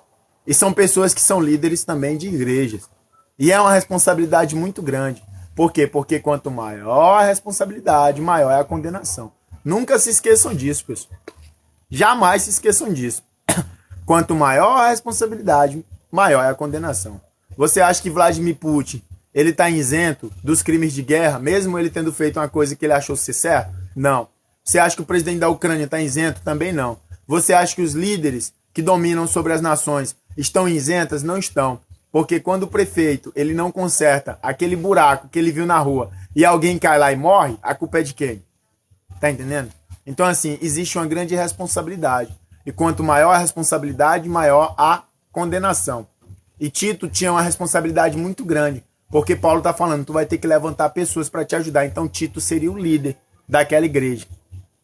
E são pessoas que são líderes também de igrejas. E é uma responsabilidade muito grande. Por quê? Porque quanto maior a responsabilidade, maior é a condenação. Nunca se esqueçam disso, pessoal. Jamais se esqueçam disso. Quanto maior a responsabilidade, maior é a condenação. Você acha que Vladimir Putin ele está isento dos crimes de guerra, mesmo ele tendo feito uma coisa que ele achou ser certa? Não. Você acha que o presidente da Ucrânia está isento? Também não. Você acha que os líderes que dominam sobre as nações estão isentas? Não estão. Porque quando o prefeito ele não conserta aquele buraco que ele viu na rua e alguém cai lá e morre, a culpa é de quem? Tá entendendo? Então, assim, existe uma grande responsabilidade. E quanto maior a responsabilidade, maior a condenação. E Tito tinha uma responsabilidade muito grande. Porque Paulo está falando, tu vai ter que levantar pessoas para te ajudar. Então Tito seria o líder daquela igreja.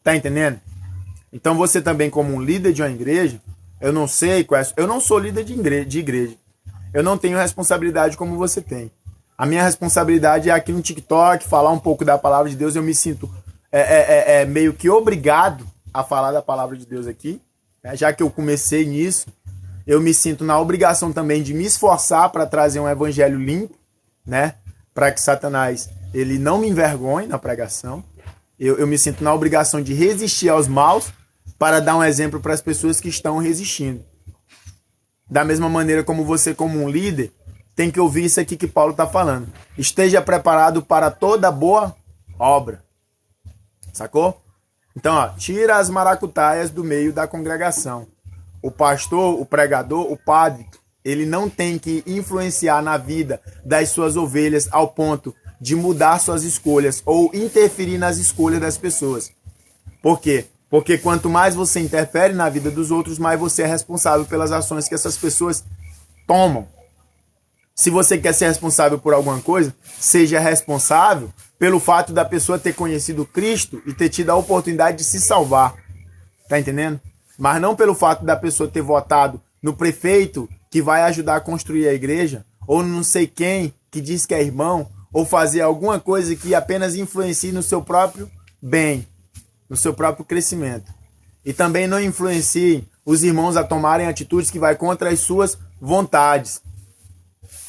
Tá entendendo? Então você também, como um líder de uma igreja, eu não sei quais. Eu não sou líder de igreja. Eu não tenho responsabilidade como você tem. A minha responsabilidade é aqui no TikTok, falar um pouco da palavra de Deus. Eu me sinto meio que obrigado a falar da palavra de Deus aqui. Né? Já que eu comecei nisso, eu me sinto na obrigação também de me esforçar para trazer um evangelho limpo, né? Para que Satanás ele não me envergonhe na pregação. Eu me sinto na obrigação de resistir aos maus para dar um exemplo para as pessoas que estão resistindo. Da mesma maneira como você, como um líder, tem que ouvir isso aqui que Paulo está falando. Esteja preparado para toda boa obra. Sacou? Então, ó, tira as maracutaias do meio da congregação. O pastor, o pregador, o padre, ele não tem que influenciar na vida das suas ovelhas ao ponto de mudar suas escolhas ou interferir nas escolhas das pessoas. Por quê? Porque quanto mais você interfere na vida dos outros, mais você é responsável pelas ações que essas pessoas tomam. Se você quer ser responsável por alguma coisa, seja responsável pelo fato da pessoa ter conhecido Cristo e ter tido a oportunidade de se salvar. Tá entendendo? Mas não pelo fato da pessoa ter votado no prefeito que vai ajudar a construir a igreja, ou não sei quem que diz que é irmão, ou fazer alguma coisa que apenas influencie no seu próprio bem, no seu próprio crescimento. E também não influencie os irmãos a tomarem atitudes que vai contra as suas vontades.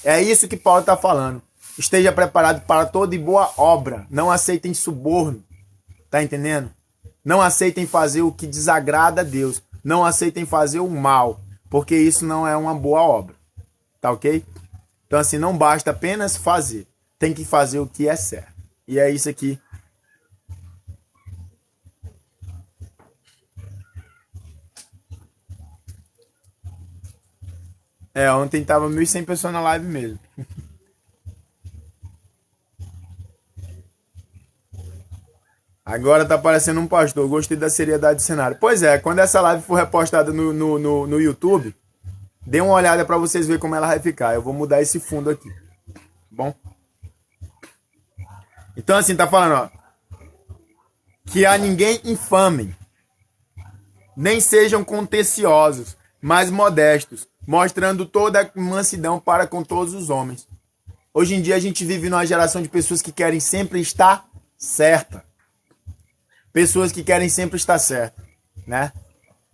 É isso que Paulo está falando. Esteja preparado para toda e boa obra. Não aceitem suborno. Tá entendendo? Não aceitem fazer o que desagrada a Deus. Não aceitem fazer o mal. Porque isso não é uma boa obra. Tá ok? Então assim, não basta apenas fazer. Tem que fazer o que é certo. E é isso aqui. Ontem tava 1.100 pessoas na live mesmo. Agora tá parecendo um pastor. Gostei da seriedade do cenário. Pois é, quando essa live for repostada no YouTube, dê uma olhada pra vocês verem como ela vai ficar. Eu vou mudar esse fundo aqui. Bom? Então assim, tá falando, ó. Que a ninguém infamem. Nem sejam contenciosos, mas modestos, mostrando toda a mansidão para com todos os homens. Hoje em dia a gente vive numa geração de pessoas que querem sempre estar certa. Pessoas que querem sempre estar certa, né?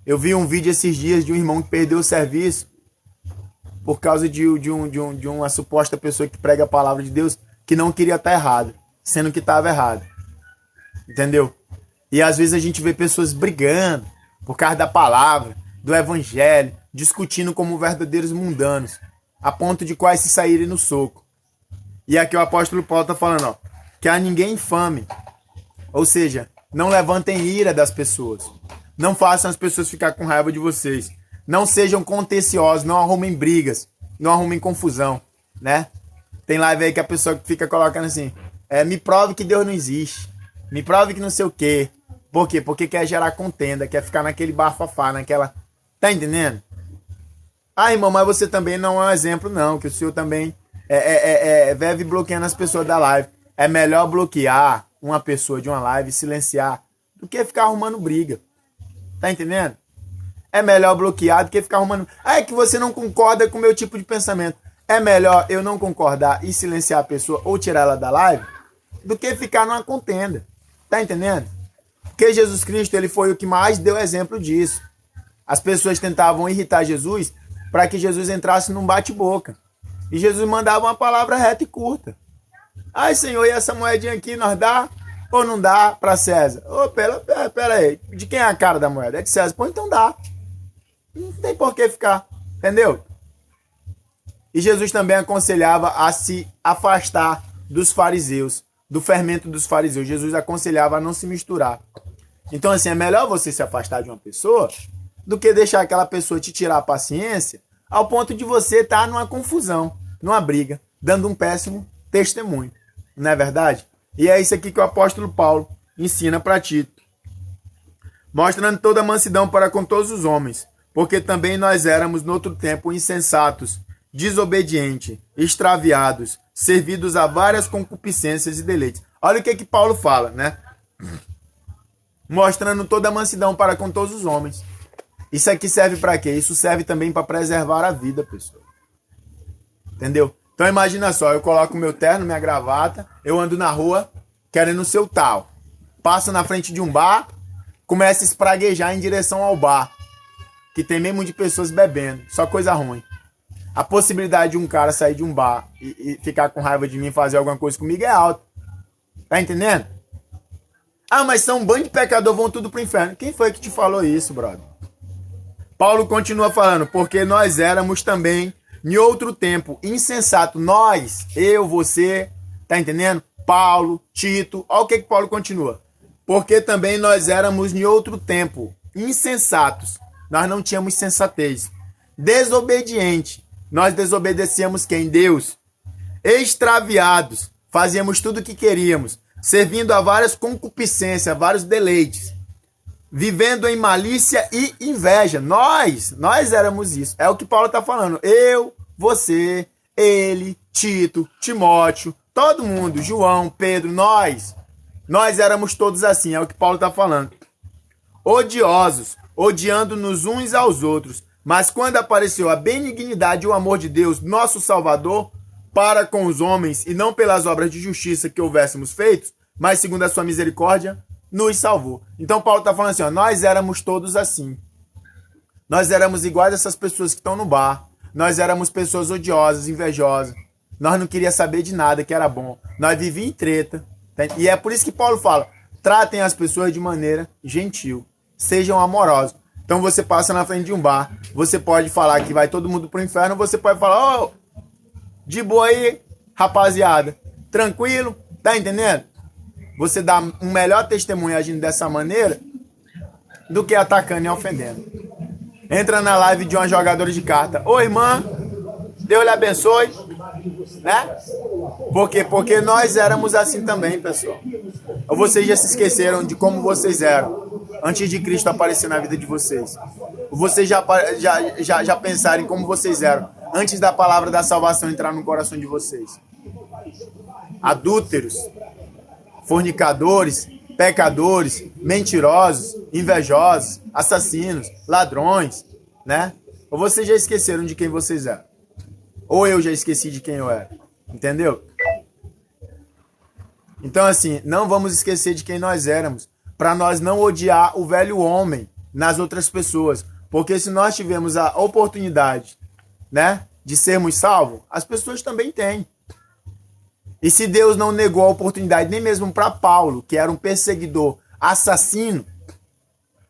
Eu vi um vídeo esses dias de um irmão que perdeu o serviço por causa de uma suposta pessoa que prega a palavra de Deus que não queria estar errado, sendo que estava errado. Entendeu? E às vezes a gente vê pessoas brigando por causa da palavra, do evangelho, discutindo como verdadeiros mundanos, a ponto de quase se saírem no soco. E aqui o apóstolo Paulo está falando, ó, que a ninguém infame. Ou seja, não levantem ira das pessoas. Não façam as pessoas ficar com raiva de vocês. Não sejam contenciosos, não arrumem brigas, não arrumem confusão, né? Tem live aí que a pessoa fica colocando assim, me prove que Deus não existe. Me prove que não sei o quê. Por quê? Porque quer gerar contenda, quer ficar naquele bafafá, naquela... Tá entendendo? Ah, irmão, mas você também não é um exemplo, não. Que o senhor também vive bloqueando as pessoas da live. É melhor bloquear uma pessoa de uma live e silenciar do que ficar arrumando briga. Tá entendendo? É melhor bloquear do que ficar arrumando... Ah, é que você não concorda com o meu tipo de pensamento. É melhor eu não concordar e silenciar a pessoa ou tirar ela da live do que ficar numa contenda. Tá entendendo? Porque Jesus Cristo, ele foi o que mais deu exemplo disso. As pessoas tentavam irritar Jesus para que Jesus entrasse num bate-boca. E Jesus mandava uma palavra reta e curta. Ai, Senhor, e essa moedinha aqui nós dá ou não dá para César? Ô, pera aí, de quem é a cara da moeda? É de César. Pô, então dá. Não tem por que ficar, entendeu? E Jesus também aconselhava a se afastar dos fariseus, do fermento dos fariseus. Jesus aconselhava a não se misturar. Então, assim, é melhor você se afastar de uma pessoa do que deixar aquela pessoa te tirar a paciência ao ponto de você estar numa confusão, numa briga, dando um péssimo testemunho. Não é verdade? E é isso aqui que o apóstolo Paulo ensina para Tito. Mostrando toda a mansidão para com todos os homens, porque também nós éramos, noutro tempo, insensatos, desobedientes, extraviados, servidos a várias concupiscências e deleites. Olha o que Paulo fala, né? Mostrando toda a mansidão para com todos os homens. Isso aqui serve para quê? Isso serve também para preservar a vida, pessoal. Entendeu? Então imagina só, eu coloco meu terno, minha gravata, eu ando na rua querendo ser o tal. Passo na frente de um bar, começo a espraguejar em direção ao bar, que tem mesmo de pessoas bebendo, só coisa ruim. A possibilidade de um cara sair de um bar e ficar com raiva de mim e fazer alguma coisa comigo é alta. Tá entendendo? Ah, mas são um bando de pecador, vão tudo pro inferno. Quem foi que te falou isso, brother? Paulo continua falando, porque nós éramos também, em outro tempo, insensato. Nós, eu, você, tá entendendo? Paulo, Tito, olha o que Paulo continua. Porque também nós éramos, em outro tempo, insensatos. Nós não tínhamos sensatez. Desobediente. Nós desobedecíamos quem? Deus. Extraviados. Fazíamos tudo o que queríamos. Servindo a várias concupiscências, a vários deleites. Vivendo em malícia e inveja. Nós éramos isso. É o que Paulo está falando. Eu, você, ele, Tito, Timóteo, todo mundo, João, Pedro, nós éramos todos assim. É o que Paulo está falando. Odiosos, odiando-nos uns aos outros. Mas quando apareceu a benignidade e o amor de Deus, nosso Salvador, para com os homens, e não pelas obras de justiça que houvéssemos feitos, mas segundo a sua misericórdia, nos salvou. Então Paulo está falando assim, ó, nós éramos todos assim. Nós éramos iguais a essas pessoas que estão no bar. Nós éramos pessoas odiosas, invejosas. Nós não queríamos saber de nada que era bom. Nós vivíamos em treta. E é por isso que Paulo fala, tratem as pessoas de maneira gentil. Sejam amorosos. Então você passa na frente de um bar, você pode falar que vai todo mundo pro inferno, você pode falar, ô, de boa aí, rapaziada, tranquilo, tá entendendo? Você dá um melhor testemunho agindo dessa maneira do que atacando e ofendendo. Entra na live de uma jogadora de carta, ô irmã, Deus lhe abençoe, né? Por quê? Porque nós éramos assim também, pessoal. Ou vocês já se esqueceram de como vocês eram antes de Cristo aparecer na vida de vocês? Vocês já pensaram em como vocês eram antes da palavra da salvação entrar no coração de vocês? Adúlteros, fornicadores, pecadores, mentirosos, invejosos, assassinos, ladrões, né? Ou vocês já esqueceram de quem vocês eram? Ou eu já esqueci de quem eu era? Entendeu? Então, assim, não vamos esquecer de quem nós éramos, para nós não odiar o velho homem nas outras pessoas. Porque se nós tivermos a oportunidade, né, de sermos salvos, as pessoas também têm. E se Deus não negou a oportunidade nem mesmo para Paulo, que era um perseguidor assassino,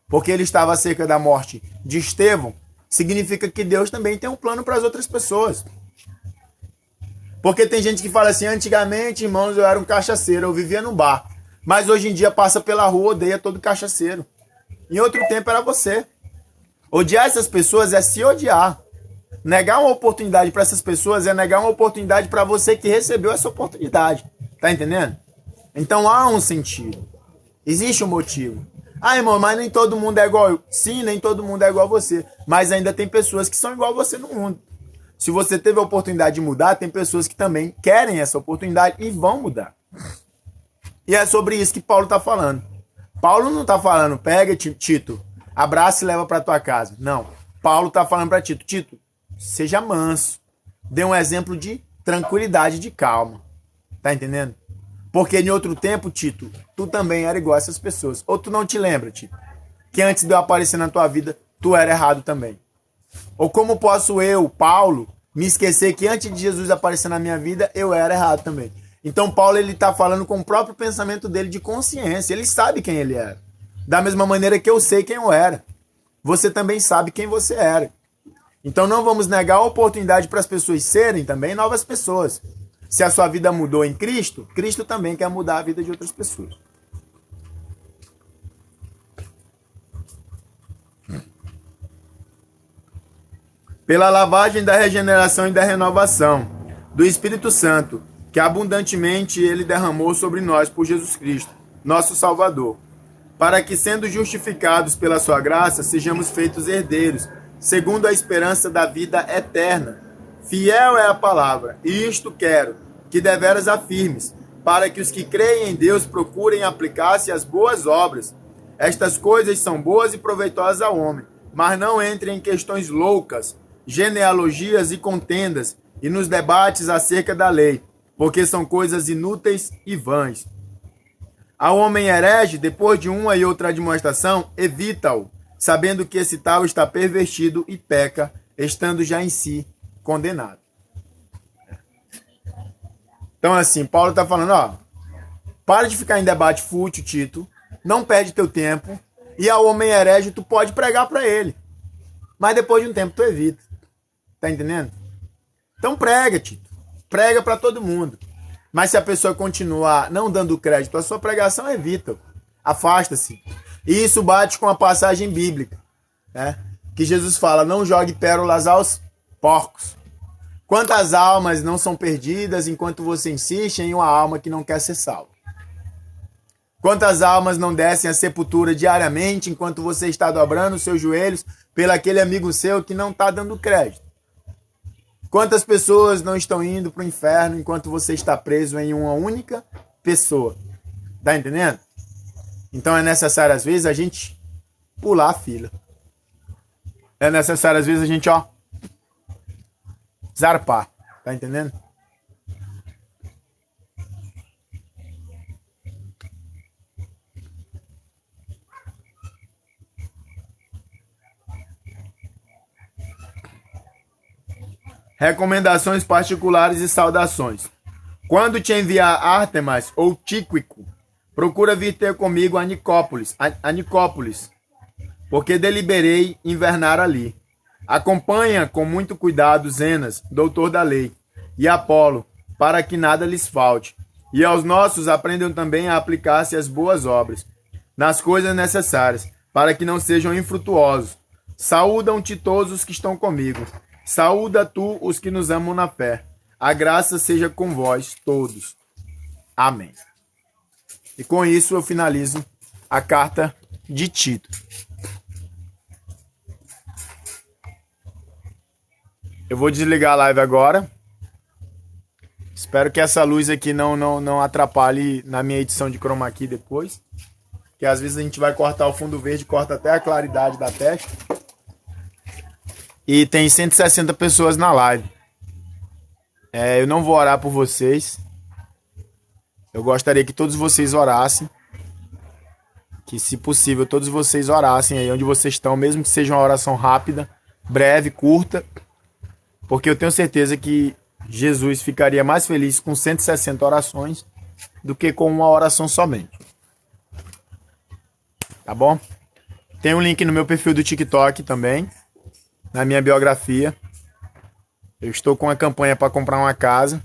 porque ele estava acerca da morte de Estevão, significa que Deus também tem um plano para as outras pessoas. Porque tem gente que fala assim, antigamente, irmãos, eu era um cachaceiro, eu vivia num bar. Mas hoje em dia passa pela rua, odeia todo cachaceiro. Em outro tempo era você. Odiar essas pessoas é se odiar. Negar uma oportunidade para essas pessoas é negar uma oportunidade para você que recebeu essa oportunidade. Tá entendendo? Então há um sentido. Existe um motivo. Ah, irmão, mas nem todo mundo é igual eu. Sim, nem todo mundo é igual a você. Mas ainda tem pessoas que são igual a você no mundo. Se você teve a oportunidade de mudar, tem pessoas que também querem essa oportunidade e vão mudar. E é sobre isso que Paulo está falando. Paulo não está falando, pega, Tito, abraça e leva para tua casa. Não. Paulo está falando para Tito, Tito, seja manso. Dê um exemplo de tranquilidade, de calma. Tá entendendo? Porque em outro tempo, Tito, tu também era igual a essas pessoas. Ou tu não te lembra, Tito, que antes de eu aparecer na tua vida, tu era errado também. Ou como posso eu, Paulo, me esquecer que antes de Jesus aparecer na minha vida, eu era errado também. Então Paulo, ele está falando com o próprio pensamento dele de consciência. Ele sabe quem ele era. Da mesma maneira que eu sei quem eu era. Você também sabe quem você era. Então não vamos negar a oportunidade para as pessoas serem também novas pessoas. Se a sua vida mudou em Cristo, Cristo também quer mudar a vida de outras pessoas. Pela lavagem da regeneração e da renovação do Espírito Santo, que abundantemente ele derramou sobre nós por Jesus Cristo, nosso Salvador, para que, sendo justificados pela sua graça, sejamos feitos herdeiros, segundo a esperança da vida eterna. Fiel é a palavra, e isto quero, que deveras afirmes, para que os que creem em Deus procurem aplicar-se às boas obras. Estas coisas são boas e proveitosas ao homem, mas não entrem em questões loucas, genealogias e contendas, e nos debates acerca da lei, porque são coisas inúteis e vãs. Ao homem herege, depois de uma e outra admoestação, evita-o, sabendo que esse tal está pervertido e peca, estando já em si condenado. Então, assim, Paulo está falando, ó, para de ficar em debate fútil, Tito, não perde teu tempo, e ao homem herege tu pode pregar para ele, mas depois de um tempo tu evita. Tá entendendo? Então prega, Tito. Prega para todo mundo. Mas se a pessoa continuar não dando crédito à sua pregação, evita. Afasta-se. E isso bate com a passagem bíblica, né? Que Jesus fala, não jogue pérolas aos porcos. Quantas almas não são perdidas enquanto você insiste em uma alma que não quer ser salva? Quantas almas não descem à sepultura diariamente enquanto você está dobrando os seus joelhos pelo aquele amigo seu que não está dando crédito? Quantas pessoas não estão indo para o inferno enquanto você está preso em uma única pessoa? Tá entendendo? Então é necessário, às vezes, a gente pular a fila. É necessário, às vezes, a gente, ó, zarpar. Tá entendendo? Recomendações particulares e saudações. Quando te enviar Ártemas ou Tíquico, procura vir ter comigo a Nicópolis, porque deliberei invernar ali. Acompanha com muito cuidado Zenas, doutor da lei, e Apolo, para que nada lhes falte. E aos nossos aprendam também a aplicar-se às boas obras, nas coisas necessárias, para que não sejam infrutuosos. Saúdam-te todos os que estão comigo. Saúda tu os que nos amam na fé. A graça seja com vós todos. Amém. E com isso eu finalizo a carta de Tito. Eu vou desligar a live agora. Espero que essa luz aqui não atrapalhe na minha edição de chroma key depois. Porque às vezes a gente vai cortar o fundo verde, corta até a claridade da testa. E tem 160 pessoas na live. Eu não vou orar por vocês. Eu gostaria que todos vocês orassem. Que, se possível, todos vocês orassem aí onde vocês estão, mesmo que seja uma oração rápida, breve, curta. Porque eu tenho certeza que Jesus ficaria mais feliz com 160 orações do que com uma oração somente. Tá bom? Tem um link no meu perfil do TikTok também. Na minha biografia, eu estou com uma campanha para comprar uma casa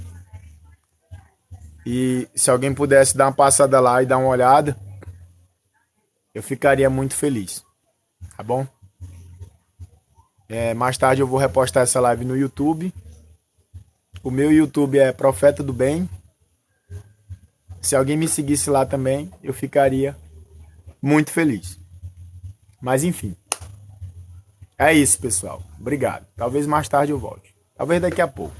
E se alguém pudesse dar uma passada lá e dar uma olhada, eu ficaria muito feliz. Tá bom? Mais tarde eu vou repostar essa live no YouTube. O meu YouTube é Profeta do Bem. Se alguém me seguisse lá também, eu ficaria muito feliz. Mas enfim. É isso, pessoal. Obrigado. Talvez mais tarde eu volte. Talvez daqui a pouco.